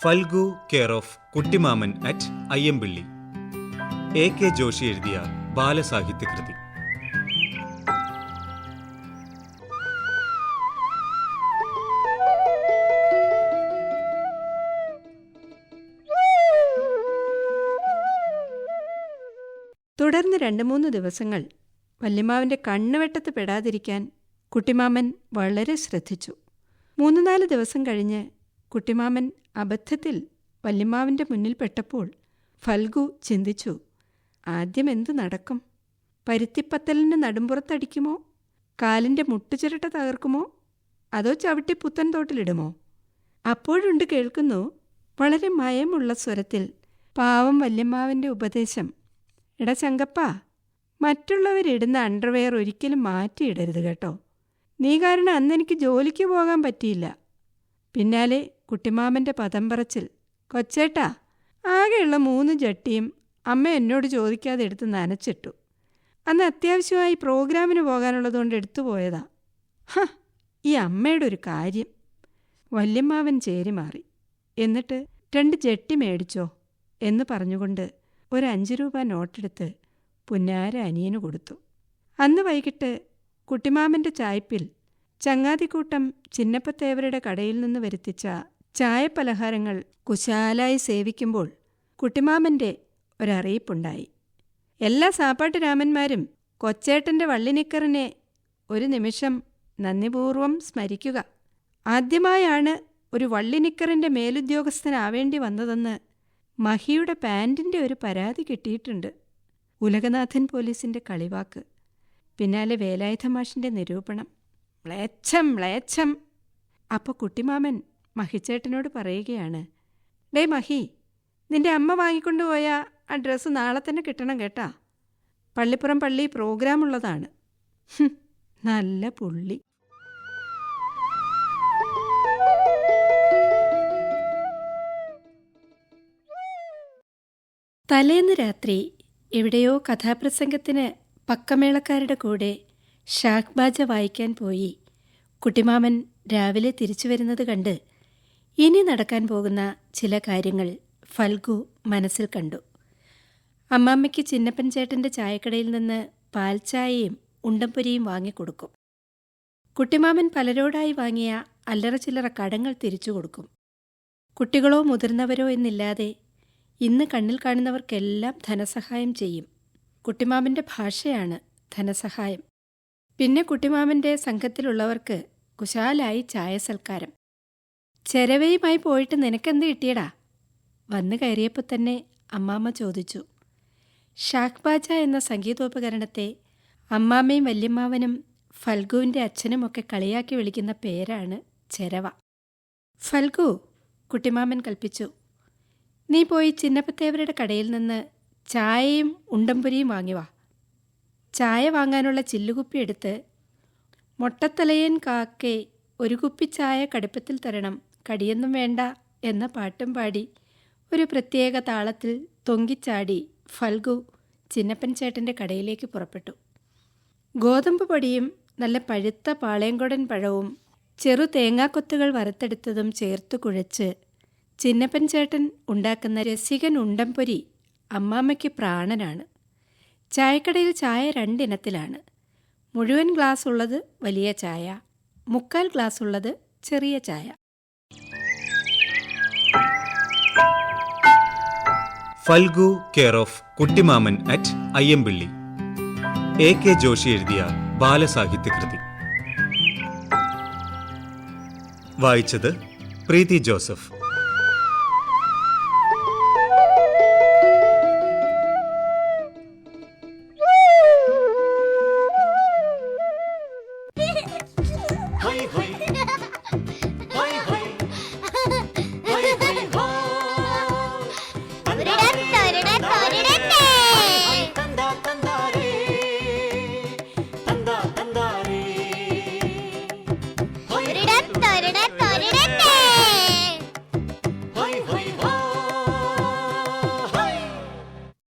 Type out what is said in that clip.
Phalgu care of Kuttimaman at Ayyampilly. A.K. Joshi എഴുതിയ ബാലസാഹിത്യകൃതി. തുടർന്ന് 2-3 ദിവസങ്ങൾ വല്യമ്മാവൻ്റെ കണ്ണുവെട്ടത്ത് പെടാതിരിക്കാൻ കുട്ടിമാമൻ വളരെ ശ്രദ്ധിച്ചു. 3-4 ദിവസം കഴിഞ്ഞ് കുട്ടിമാമൻ അബദ്ധത്തിൽ വല്യമ്മാവൻ്റെ മുന്നിൽ പെട്ടപ്പോൾ ഫൽഗു ചിന്തിച്ചു, ആദ്യം എന്തു നടക്കും? പരുത്തിപ്പത്തലിന് നടുമ്പുറത്തടിക്കുമോ? കാലിൻ്റെ മുട്ടുചിരട്ട തകർക്കുമോ? അതോ ചവിട്ടി പുത്തൻ തോട്ടിലിടുമോ? അപ്പോഴുണ്ട് കേൾക്കുന്നു വളരെ മയമുള്ള സ്വരത്തിൽ പാവം വല്യമ്മാവൻ്റെ ഉപദേശം, എടാ ചങ്കപ്പാ, മറ്റുള്ളവരിടുന്ന അണ്ടർവെയർ ഒരിക്കലും മാറ്റിയിടരുത് കേട്ടോ. നീ കാരണം അന്നെനിക്ക് ജോലിക്ക് പോകാൻ പറ്റിയില്ല. പിന്നാലെ കുട്ടിമാമൻ്റെ പദം പറച്ചിൽ, കൊച്ചേട്ടാ, ആകെയുള്ള 3 ജട്ടിയും അമ്മ എന്നോട് ചോദിക്കാതെ എടുത്ത് നനച്ചിട്ടു. അന്ന് അത്യാവശ്യമായി പ്രോഗ്രാമിന് പോകാനുള്ളതുകൊണ്ട് എടുത്തു പോയതാ. ഈ അമ്മയുടെ ഒരു കാര്യം. വല്യമ്മാവൻ ചേരി മാറി. എന്നിട്ട് 2 ജട്ടി മേടിച്ചോ എന്ന് പറഞ്ഞുകൊണ്ട് ഒരു 5 രൂപ നോട്ടെടുത്ത് പുന്നാര അനിയന് കൊടുത്തു. അന്ന് വൈകിട്ട് കുട്ടിമാമൻ്റെ ചായ്പിൽ ചങ്ങാതിക്കൂട്ടം ചിന്നപ്പത്തേവരുടെ കടയിൽ നിന്ന് വരുത്തിച്ച ചായപ്പലഹാരങ്ങൾ കുശാലായി സേവിക്കുമ്പോൾ കുട്ടിമാമൻ്റെ ഒരറിയിപ്പുണ്ടായി. എല്ലാ സാപ്പാട്ട് രാമന്മാരും കൊച്ചേട്ടൻ്റെ വള്ളിനിക്കറിനെ ഒരു നിമിഷം നന്ദിപൂർവം സ്മരിക്കുക. ആദ്യമായാണ് ഒരു വള്ളിനിക്കറിൻ്റെ മേലുദ്യോഗസ്ഥനാവേണ്ടി വന്നതെന്ന് മഹിയുടെ പാൻറ്റിൻ്റെ ഒരു പരാതി കിട്ടിയിട്ടുണ്ട്. ഉലകനാഥൻ പോലീസിൻ്റെ കളിവാക്ക്. പിന്നാലെ വേലായുധമാഷിൻ്റെ നിരൂപണം. മ്ലേച്ഛം മ്ലേച്ഛം. അപ്പോൾ കുട്ടിമാമൻ മഹിച്ചേട്ടനോട് പറയുകയാണ്, ഡേ മഹി, നിന്റെ അമ്മ വാങ്ങിക്കൊണ്ടുപോയ ആ ഡ്രസ്സ് നാളെ തന്നെ കിട്ടണം കേട്ടാ. പള്ളിപ്പുറം പള്ളി പ്രോഗ്രാമുള്ളതാണ്. നല്ല പുള്ളി. തലേന്ന് രാത്രി എവിടെയോ കഥാപ്രസംഗത്തിന് പക്കമേളക്കാരുടെ കൂടെ ഷാഖ്ബാജ വായിക്കാൻ പോയി കുട്ടിമാമൻ രാവിലെ തിരിച്ചു വരുന്നത് കണ്ട് ഇനി നടക്കാൻ പോകുന്ന ചില കാര്യങ്ങൾ ഫൽഗു മനസ്സിൽ കണ്ടു. അമ്മാമ്മയ്ക്ക് ചിന്നപ്പൻ ചേട്ടൻ്റെ ചായക്കടയിൽ നിന്ന് പാൽച്ചായയും ഉണ്ടംപൊരിയും വാങ്ങിക്കൊടുക്കും. കുട്ടിമാമൻ പലരോടായി വാങ്ങിയ അല്ലറ ചില്ലറ കടങ്ങൾ തിരിച്ചു കൊടുക്കും. കുട്ടികളോ മുതിർന്നവരോ എന്നില്ലാതെ ഇന്ന് കണ്ണിൽ കാണുന്നവർക്കെല്ലാം ധനസഹായം ചെയ്യും. കുട്ടിമാമൻ്റെ ഭാഷയാണ് ധനസഹായം. പിന്നെ കുട്ടിമാമൻ്റെ സംഘത്തിലുള്ളവർക്ക് കുശാലായി ചായ സൽക്കാരം. ചെരവയുമായി പോയിട്ട് നിനക്കെന്ത് കിട്ടിയടാ? വന്നു കയറിയപ്പോൾ തന്നെ അമ്മാമ്മ ചോദിച്ചു. ഷാഖ്ബാജ എന്ന സംഗീതോപകരണത്തെ അമ്മാമ്മയും വല്യമ്മാവനും ഫൽഗുവിൻ്റെ അച്ഛനുമൊക്കെ കളിയാക്കി വിളിക്കുന്ന പേരാണ് ചെരവ. ഫൽഗു, കുട്ടിമാമൻ കൽപ്പിച്ചു, നീ പോയി ചിന്നപ്പത്തേവരുടെ കടയിൽ നിന്ന് ചായയും ഉണ്ടംപൊരിയും വാങ്ങിവാ. ചായ വാങ്ങാനുള്ള ചില്ലുകുപ്പി എടുത്ത്, മൊട്ടത്തലയൻ കാക്കേ ഒരു കുപ്പി ചായ കടുപ്പത്തിൽ തരണം, കടിയൊന്നും വേണ്ട എന്ന പാട്ടും പാടി ഒരു പ്രത്യേക താളത്തിൽ തൊങ്കിച്ചാടി ഫൽഗു ചിന്നപ്പൻ ചേട്ടൻ്റെ കടയിലേക്ക് പുറപ്പെട്ടു. ഗോതമ്പ് പൊടിയും നല്ല പഴുത്ത പാളയംകൊടൻ പഴവും ചെറു തേങ്ങാക്കൊത്തുകൾ വറുത്തെടുത്തതും ചേർത്ത് കുഴച്ച് ചിന്നപ്പൻ ചേട്ടൻ ഉണ്ടാക്കുന്ന രസികൻ ഉണ്ടംപൊരി അമ്മാമ്മയ്ക്ക് പ്രാണനാണ്. ചായക്കടയിൽ ചായ 2 ഇനത്തിലാണ്. മുഴുവൻ ഗ്ലാസ് ഉള്ളത് വലിയ ചായ, 3/4 ഗ്ലാസ് ഉള്ളത് ചെറിയ ചായ. Phalgu care of Kuttimaman at Ayyampilly. A.K. Joshi എഴുതിയ ബാലസാഹിത്യകൃതി. വായിച്ചത് പ്രീതി ജോസഫ്.